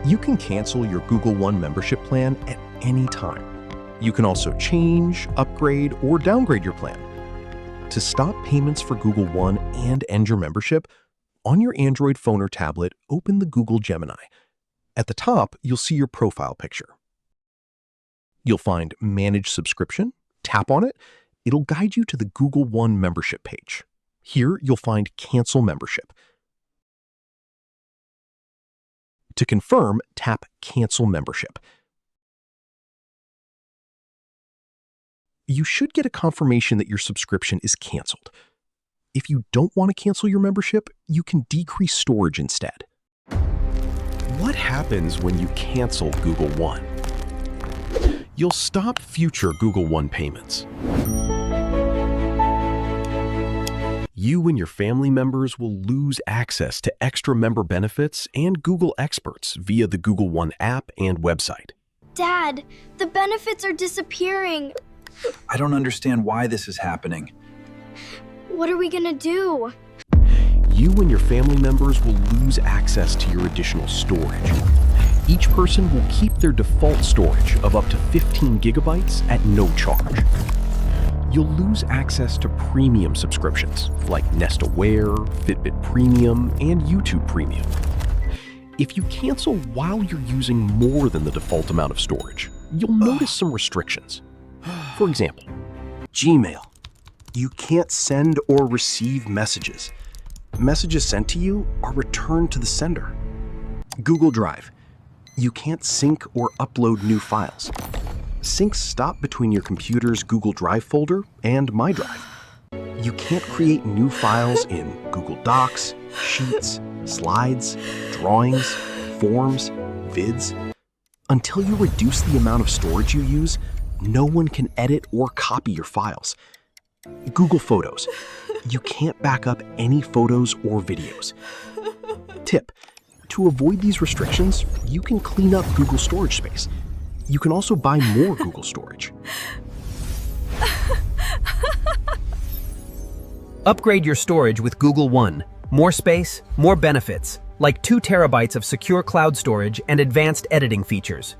You can cancel your Google One membership plan at any time. You can also change, upgrade, or downgrade your plan. To stop payments for Google One and end your membership, on your Android phone or tablet, open the Google Gemini. At the top, you'll see your profile picture. You'll find Manage Subscription. Tap on it. It'll guide you to the Google One membership page. Here, you'll find Cancel Membership. To confirm, tap Cancel Membership. You should get a confirmation that your subscription is canceled. If you don't want to cancel your membership, you can decrease storage instead. What happens when you cancel Google One? You'll stop future Google One payments. You and your family members will lose access to extra member benefits and Google experts via the Google One app and website. Dad, the benefits are disappearing. I don't understand why this is happening. What are we gonna do? You and your family members will lose access to your additional storage. Each person will keep their default storage of up to 15 gigabytes at no charge. You'll lose access to premium subscriptions like Nest Aware, Fitbit Premium, and YouTube Premium. If you cancel while you're using more than the default amount of storage, you'll notice some restrictions. For example, Gmail. You can't send or receive messages. Messages sent to you are returned to the sender. Google Drive. You can't sync or upload new files. Syncs stop between your computer's Google Drive folder and My Drive. You can't create new files in Google Docs, Sheets, Slides, Drawings, Forms, Vids. Until you reduce the amount of storage you use, no one can edit or copy your files. Google Photos. You can't back up any photos or videos. Tip: to avoid these restrictions, you can clean up Google storage space. You can also buy more Google storage. Upgrade your storage with Google One. More space, more benefits, like 2 terabytes of secure cloud storage and advanced editing features.